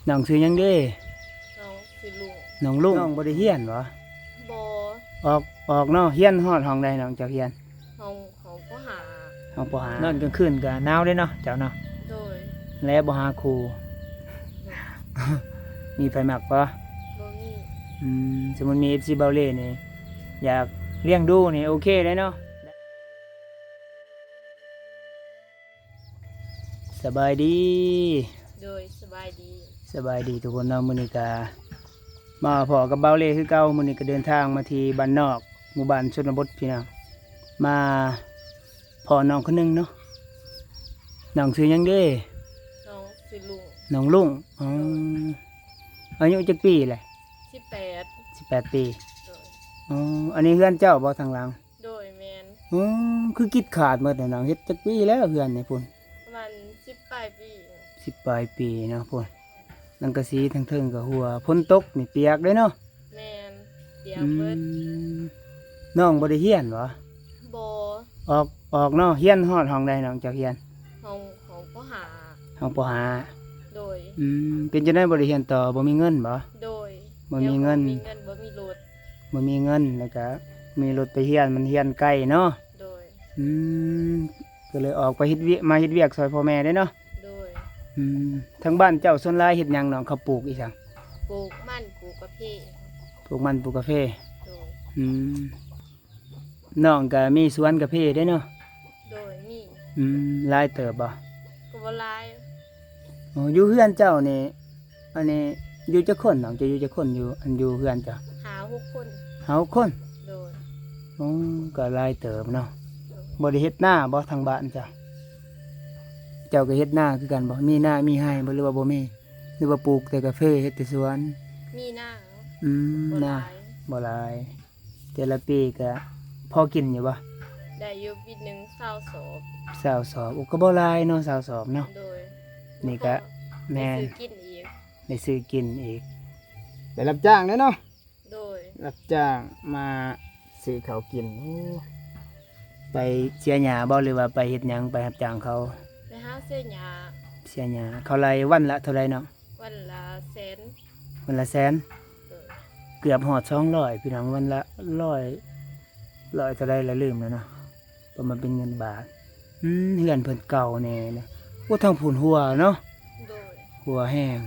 น้องชื่อหยังเด้น้องสิลุงน้องลุงน้องบ่ได้เฮียนบ่บออกเนาะเฮียนฮอดห้องใดน้องเจ้าเฮียนของพ่อหาห้องปหานอนกลางคืนก็หนาวเด้เนาะเจ้าเนาะโดยแล้วบ่หาครู มีไฟมักบ่บ่มี สมมุติมี FC เบาเล่นี่อยากเลี้ยงดูนี่โอเคเลยเนาะสบายดีโดยสบายดีทุกคนเนาะมื้อนี้ก็มาพอกับเบาเล่คือเก่ามื้อนี้ก็เดินทางมาที่บ้านนอกหมู่บ้านชนบทพี่น้องมาพอน้องคนหนึงเนาะน้องชื่อหยังเด้น้องสิลุงน้องลุงอายุจักปีแหละ18 ปีโดยอันนี้เพื่อนเจ้าบ่ทางหลังโดยแมนคือคิดขาดหมดแล้วน้องเฮ็ดจักปีแล้วเพื่อนนี่พุ่นประมาณ10ปลายปี10ปลายปีเนาะพุ่นนังกะสีทั้งเทิงกับหัวฝนตกนี่เปียกเลยเนาะแมนเปียกเบิดน้องบ่ได้เฮียนบ่บ่ออกเนาะเฮียนฮอดห้องใดน้องจักเฮียนของพ่อหาห้องปหาโดยเป็นจังได๋บ่ได้เฮียนต่อบ่มีเงินบ่โดยบ่มีเงินบ่มีรถแล้วก็มีรถไปเฮียนมันเฮียนใกล้เนาะโดยก็เลยออกไปเฮ็ดเวียกซอยพ่อแม่ได้เนาะโดยทั้งบ้านเจ้าส่วนหลายเฮ็ดหยังน้องเขาปลูกอีสังปลูกมันปลูกกาแฟปลูกมันปลูกกาแฟโดยน้องก็มีสวนกาแฟได้เนาะโดยมีหลายเติบบ่ก็บ่หลายอยู่เฮือนเจ้านี่อันนี้อยู่จักคนน้องจะอยู่จักคนอยู่เฮือนเจ้า6 คน6 คนโดยก็หลายเติบเนาะบ่ได้เฮ็ดนาบ่ทางบ้านเจ้าก็เฮ็ดนาคือกันบ่มีนามีไร่บ่หรือว่าบ่มีหรือว่าปลูกแต่กาแฟเฮ็ดแต่สวนมีนานาบ่หลายแต่ละปีก็พอกินอยู่บ่ได้อยู่ปีนึง20สอบก็บ่หลายเนาะ20สอบเนาะโดยนี่ก็แม่นได้ซื้อกินอีกไปรับจ้างเนาะโดยรับจ้างมาซื้อข้าวกินไปเสียหญ้าบ่หรือว่าไปเฮ็ดหยังไปรับจ้างเขาไปหาเสียหญ้าเขาไล่วันละเท่าไรเนาะวันละแสนเกือบฮอด200พี่น้องวันละ100เท่าไรละลืมแล้วเนาะประมาณเป็นเงินบาทเฮือนเพิ่นเก่าแน่นะทางผุนหัวเนาะโดยหัวแห้ง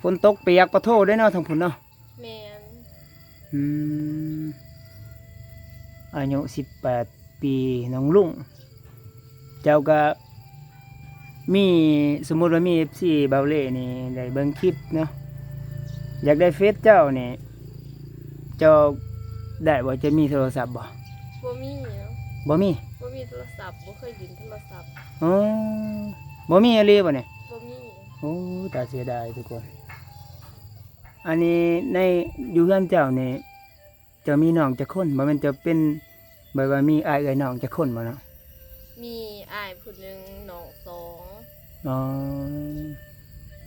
ฝนตกเปียกปะโทได้เนาะทางผุนเนาะแม่นอายุ18 ปีน้องลุงเจ้าก็มีสมมุติว่ามี FC เบาเล่นี่ได้เบิ่งคลิปเนาะอยากได้เฟซเจ้านี่เจ้าได้บ่จะมีโทรศัพท์บ่บ่มีโทรศัพท์บ่เคยยืมโทรศัพท์บ่มีอะไรบ่เนี่ยบ่มีตาเสียดายทุกคนอันนี้ในอยู่เฮือนเจ้านี่จะมีน้องจักคนบ่แม่นจะเป็นแบบว่ามีอ้ายเอ้ยน้องจักคนบ่เนาะมีอ้ายผู้นึงน้อง2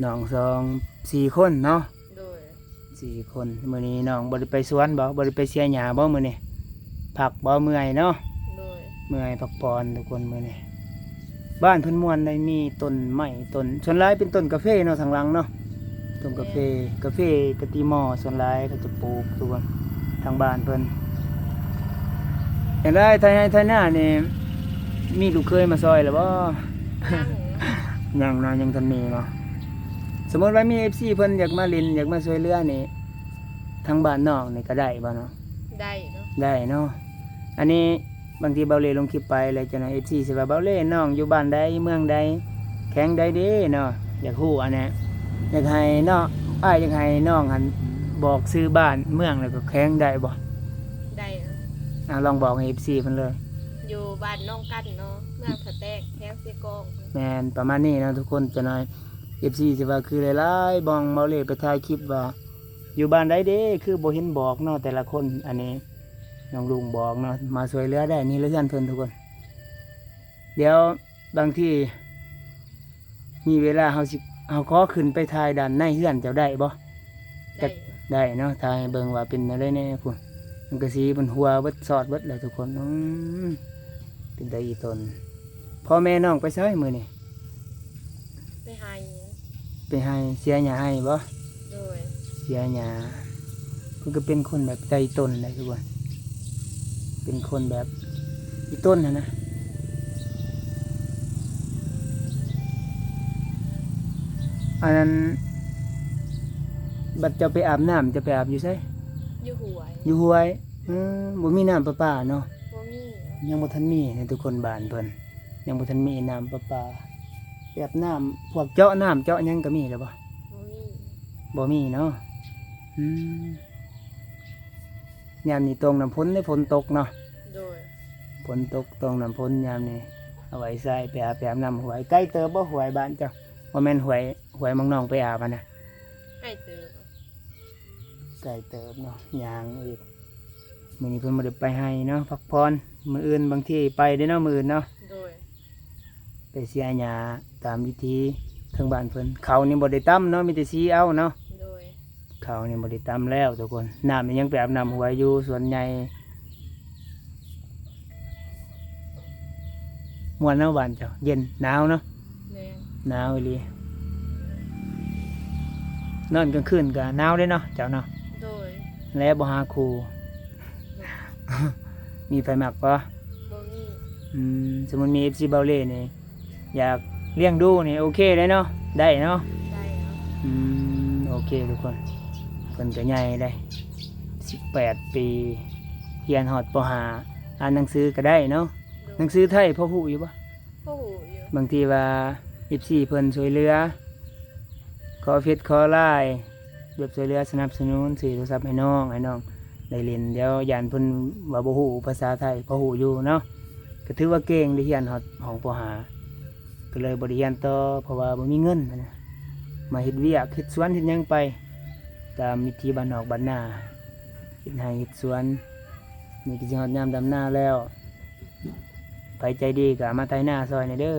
น้อง2 4คนเนาะโดย4คนมื้อนี้น้องบ่ได้ไปสวนบ่ได้ไปเสียหญ้าบ่มื้อนี้พักบ่เมื่อยเนาะโดยเมื่อยพักผ่อนทุกคนมื้อนี้บ้านเพิ่นม่วนได้มีต้นไม้ต้นส่วนหลายเป็นต้นกาแฟเนาะทางหลังเนาะต้นกาแฟกะติมอส่วนหลายเขาจะปลูกทุกคนทางบ้านเพิ่นอย่างไรไทยหน้านี่มีลูกเคยมาซอยหรือบ่ยังทันมีเนาะสมมติว่ามี FC เพิ่นอยากมาเล่นอยากมาช่วยเหลือนี่ทางบ้านนอกนี่ก็ได้บ่เนาะได้เนาะอันนี้บางทีเบาเล่ลงคลิปไปแล้วจังได๋ FC สิว่าเบาเล่น้องอยู่บ้านใดเมืองใดแข็งใดเด้เนาะอยากฮู้อันนี้อยากให้น้องอยากให้น้องหันบอกชื่อบ้านเมืองแล้วก็แข็งได้บ่ได้ลองบอกให้ FC เพิ่นเลยอยู่บ้านน้องกันเนาะเมืองผะแตกแถวเสกองแม่นประมาณนี้นะทุกคนจะน้อย FC สิว่าคือหลายๆบองเบาเล่ไปถ่ายคลิปว่าอยู่บ้านใดเด้คือบ่เห็นบอกเนาะแต่ละคนอันนี้น้องลุงบอกเนาะมาช่วยเหลือได้นี่เรือนเพิ่นทุกคนเดี๋ยวบางทีมีเวลาเฮาขอขึ้นไปถ่ายด้านในเรือนเจ้าได้บ่ได้เนาะถ่ายเบิ่งว่าเป็นอะไรแน่พุ่นมันก็สิบนหัวเบิดสอดเบิดแล้วทุกคนเป็นได้อีตนพ่อแม่น้องไปไสมื้อนี้ไป ไปให้เสียหญ้าให้บ่ โดย เสียหญ้าเพิ่นก็เป็นคนแบบใจต้นเลยทุกคนเป็นคนแบบอีต้นนะอันนั้นบัดจะไปอาบน้ำจะไปอาบอยู่ไส อยู่หวย อยู่ห้วยบ่มีน้ำประปาเนาะ บ่มี ยังบ่ทันมีนะทุกคนบ้านเพิ่นยังบ่ทันมีน้ำประปาแบบน้ำพวกเจาะน้ำเจาะหยังก็มีแล้วบ่ บ่มี บ่มีเนาะอืมยามนี้ตรงน้ำพ้นได้ฝนตกเนาะ โดย ฝนตกตรงน้ำพ้นยามนี้เอาไว้ใส่ไปอาบน้ำหวยใกล้เติบบ่หวยบ้านเจ้าบ่แม่นหวยหมองน้องไปอาบอะนะ ใกล้เติบ ใกล้เติบเนาะยางอีกมื้อนี้เพิ่นบ่ได้ไปให้เนาะพักผ่อนมื้ออื่นบางทีไปได้เนาะมื้ออื่นเนาะ โดย ไปเสียหญ้าตามวิธีทางบ้านเพิ่นเขานี่บ่ได้ตํเนาะมีแต่สีเอาเนาะ โดย เขานี่บ่ได้ตํแล้วทุกคนน้ำนี่ยังไปอาบน้ำหวยอยู่ส่วนใหญ่ม่วนเนาะบ้านเจ้าเย็นหนาวเนาะ แม่น หนาวอีหลีนอนกลางคืนก็หนาวเด้เนาะเจ้าเนาะ โดย แล้วบ่หาครู มีไฟมักบ่ บ่มี สมมุติมี FC เบาเล่นี่อยากเลี้ยงดูนี่โอเคเลยเนาะได้เนาะ ได้เนาะ โอเคทุกคนเพิ่นก็ใหญ่ได้18 ปีเรียนฮอดป .5 อ่านหนังสือก็ได้เนาะ โด หนั ย งสือไทยพอฮู้อยู่บ่ พ่อหูอยู่ บางทีว่า FC เพิ่นช่วยเหลือขอเฟซขอไลน์แบบช่วยเหลือสนับสนุนซื้อโทรศัพท์ให้น้องได้เรียนเดี๋ยวย่านเพิ่นว่าบ่ฮู้ภาษาไทยพอฮู้อยู่เนาะก็ถือว่าเก่งได้เรียนฮอดห้องป .5 ก็เลยบ่ได้เรียนต่อเพราะว่าบ่มีเงินนะมาเฮ็ดเวียกเฮ็ดสวนเฮ็ดหยังไป ตามวิธีบ้านนอกบ้านนาเฮ็ดไร่เฮ็ดสวนนี่ก็สิฮอดยามดำนาแล้วไผใจดีก็มาไถนาซอยหน่อยเด้อ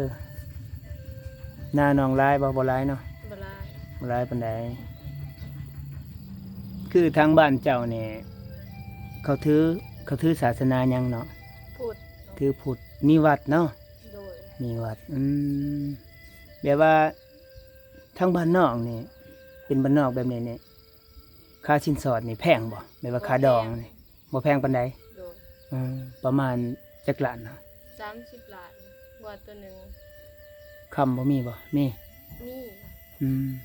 หน้าน้องหลายบ่หลายเนาะ บ่หลาย บ่หลายปานใดคือทางบ้านเจ้านี่เขาถือศาสนาหยังเนาะ พูด ถือพุทธมีวัดเนาะ โดย มีวัดแบบว่าทางบ้านนอกนี่เป็นบ้านนอกแบบนี้นี่ค่าสินสอดนี่แพงบ่แบบว่าค่าดองนี่บ่แพงปานใด โดย ประมาณจักล้านเนาะ 30 ล้านวัวตัวหนึง คำบ่มีบ่มี มี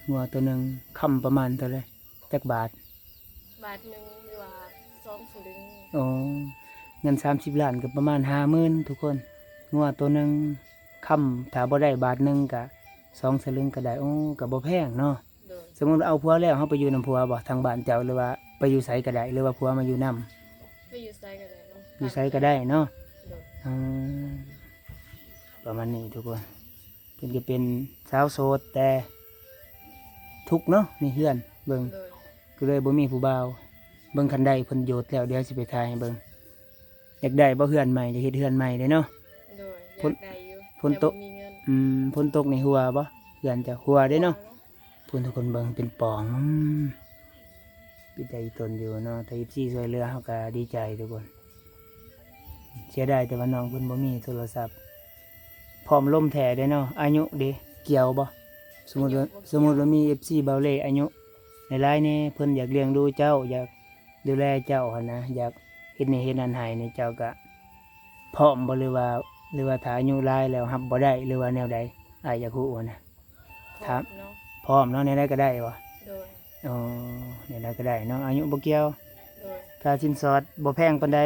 งัวตัวหนึงคำประมาณเท่าไหร่จักบาท บาทหนึงหรือว่า2สลึง อ๋อเงิน30 ล้านก็ประมาณ 50,000 ทุกคนงัวตัวหนึงคำถ้าบ่ได้บาทหนึงก็2 สลึงก็ได้โอ้ก็บ่แพงเนาะ โดย สมมุติเอาผัวแล้วเฮาไปอยู่นำผัวบ่ทางบ้านเจ้าหรือว่าไปอยู่ไสก็ได้หรือว่าผัวมาอยู่นำ ไปอยู่ไสก็ได้เนาะ อยู่ไสก็ได้เนาะ โดย อืมประมาณนี้ทุกคนเพิ่นจะเป็นสาวโสดแต่ทุกข์เนาะในเฮือนเบิ่ง โดย ก็เลยบ่มีผู้บ่าวเบิ่งคันใดเพิ่นโยดแล้วเดี๋ยวสิไปถ่ายให้เบิ่งอยากได้บ่เฮือนใหม่จะเฮ็ดเฮือนใหม่เด้เนาะ โดย ฝ อน ยากได้อยู่ ฝนตก แต่บ่มีเงิน ฝนตกในหัวบ่เฮือนจะหัวเด้เนาะเพิ่นทุกคนเบิ่งเป็นปองเป็นใจตนอยู่เนาะถ้า24ช่วยเหลือเฮาก็ดีใจทุกคนเสียดายแต่ว่าน้องเพิ่นบ่มีโทรศัพท์พร้อมล่มแท้เด้เนาะอายุเด้เกี่ยวบ่สมมุติว่ามี FC เบาเล่อายุหลายๆนี่เพิ่นอยากเลี้ยงดูเจ้าอยากดูแลเจ้าหั่นนะอยากเฮ็ดนี่เฮ็ดนั่นให้นี่เจ้าก็พร้อมบ่หรือว่าถ้าอายุหลายแล้วรับบ่ได้หรือว่าแนวใดอ้ายอยากรู้ว่านะ ครับ เนาะ พร้อมเนาะแนวใดก็ได้บ่ โดย อ๋อแนวใดก็ได้เนาะอายุบ่เกี่ยว โดย ค่าสินสอดบ่แพงปานใด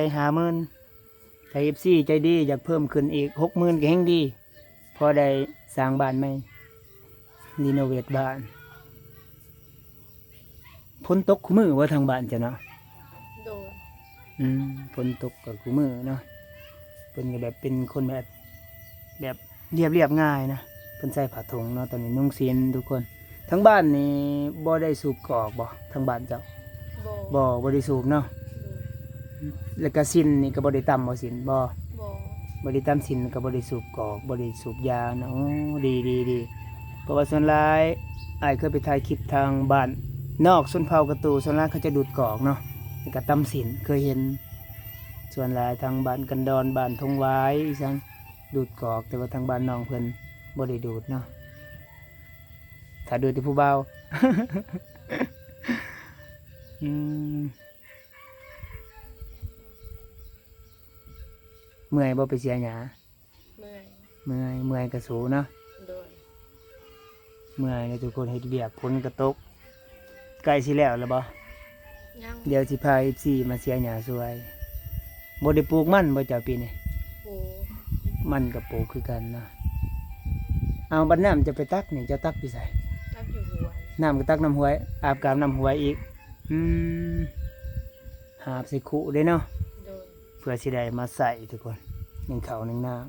50,000ถ้า FC ใจดีอยากเพิ่มขึ้นอีก 60,000ก็แฮงดีพอได้สร้างบ้านใหม่รีโนเวทบ้านฝนตกคุมื้อว่าทางบ้านจ้ะเนาะ โดย ฝนตกกับกูมือเนาะเป็นก็แบบเป็นคนแบบเรียบง่ายนะเพิ่นใส่ผ้าถุงเนาะตอนนี้นุ่งศีลทุกคนทั้งบ้านนี่บ่ได้สูบกอกบ่ทั้งบ้านเจ้า บ่ บ่ได้สูบเนาะ โดย แล้วก็ศีลนี่ก็บ่ได้ตำบ่ศีลบ่ บ่ บ่ได้ตำศีลก็บ่ได้สูบกอกบ่ได้สูบยาเนาะโอ้ดีเพราะว่าส่วนหลายอ้ายเคยไปถ่ายคลิปทางบ้านนอกชนเผ่ากระตูส่วนหลายเขาจะดูดกอกเนาะแล้วก็ตำศีลเคยเห็น ส่วนหลายทางบ้านกันดอนบ้านทงไว้อีสังดูดกอกแต่ว่าทางบ้านน้องเพิ่นบ่ได้ดูดเนาะ ถ้าดูแต่ผู้เบา อืมเมื่อยบ่ไปเสียหยา เมื่อย เมื่อยกระสูเนาะ โดย เมื่อยเลยทุกคนเฮ็ดเวียกฝนกระตกใกล้สิแล้วบ่ ยัง เดี๋ยวสิพา FC มาเสียหญ้าสวยบ่ได้ปลูกมันบ่เจ้าปีนี้ โอ้ มันก็ปลูกคือกันเนาะเอาบัดน้ำจะไปตักนี่จะตักพี่ไส ตักอยู่หัว น้ำก็ตักน้ำห้วย อาบกามน้ำห้วยอีกอืมหาบใส่คุได้เนาะ โดย เพื่อสิได้มาใส่ทุกคนหนึ่งข้าวหนึ่งน้ำ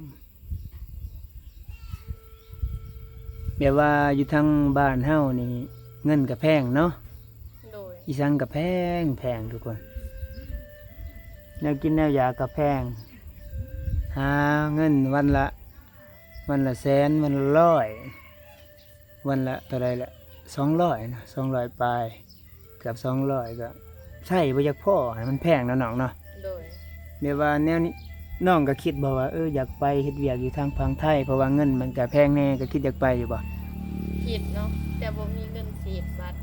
แบบว่าอยู่ทางบ้านเฮานี่เงินก็แพงเนาะ โดย อีสังก็แพงทุกคนแนวกินแนวยาก็แพงหาเงินวันละแสนวันละร้อยวันละเท่าไรละ200นะ200ปลายเกือบ200ก็ใช่บ่อยากพ่อให้มันแพงเนาะน้องเนาะ โดย เดี๋ยวว่าแนวนี้น้องก็คิดบ่ว่าอยากไปเฮ็ดเวียกอยู่ทางฝั่งไทยเพราะว่าเงินมันก็แพงแน่ก็คิดอยากไปอยู่บ่ คิดเนาะแต่บ่มีเงินสีดบัตร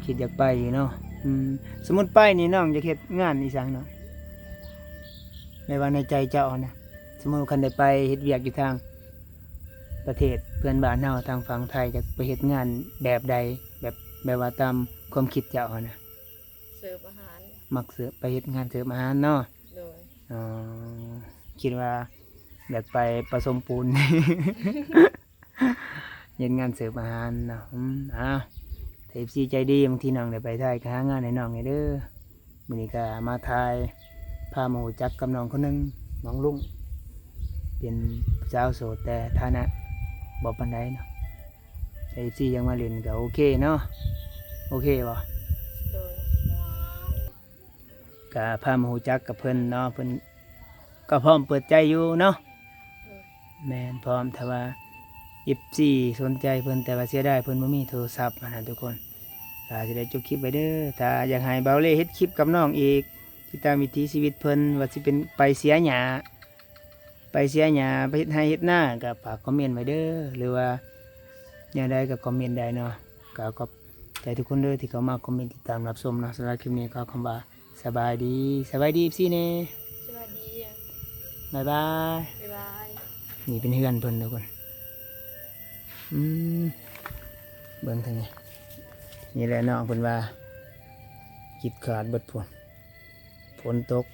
คิดอยากไปอยู่เนาะสมมุติไปนี่น้องจะเฮ็ดงานอีสังเนาะไม่ว่าในใจเจ้านะสมมุติคันได้ไปเฮ็ดเวียกอยู่ทางประเทศเพื่อนบ้านเฮาทางฝั่งไทยจะไปเฮ็ดงานแบบใดแบบว่าตามความคิดเจ้านะ เสิร์ฟอาหาร มักเสิร์ฟไปเฮ็ดงานเสิร์ฟอาหารเนาะ โดย อ๋อคิดว่าอยากไปผสมปูน เฮ็ดงานเสิร์ฟอาหารเนาะอ้าวถ้า FC ใจดีบางทีน้องได้ไปไทยก็หางานให้น้องให้เด้อมื้อนี้ก็มาทายพามารู้จักกับน้องคนหนึงน้องลุงเป็นสาวโสดแต่ฐานะบ่ปานใดเนาะถ้า FC ยังมาเล่นก็โอเคเนาะโอเคบ่ โดย ก็พามารู้จักกับเพิ่นเนาะเพิ่นก็พร้อมเปิดใจอยู่เนาะ โดย แม่นพร้อมถ้าว่า14สนใจเพิ่นแต่ว่าเสียดายเพิ่นบ่มีโทรศัพท์นะทุกคนก็จะได้จบคลิปไปเด้อถ้าอยากให้เบาเล่เฮ็ดคลิปกับน้องอีกติดตามวิถีชีวิตเพิ่นว่าสิเป็นไปเสียหญ้าไปเฮ็ดไร่เฮ็ดนาก็ฝากคอมเมนต์ไว้เด้อหรือว่าแนวใดก็คอมเมนต์ได้เนาะก็ขอบใจทุกคนเด้อที่เข้ามาคอมเมนต์ติดตามรับชมเนาะสำหรับคลิปนี้ก็คำว่าสบายดีพี่เน่ สวัสดี บ๊ายบาย บ๊ายบาย นี่เป็นเฮือนเพิ่นทุกคนเบิ่งทางนี้นี่แหละน้องเพิ่นว่าคิดขาดเบิดฝนตก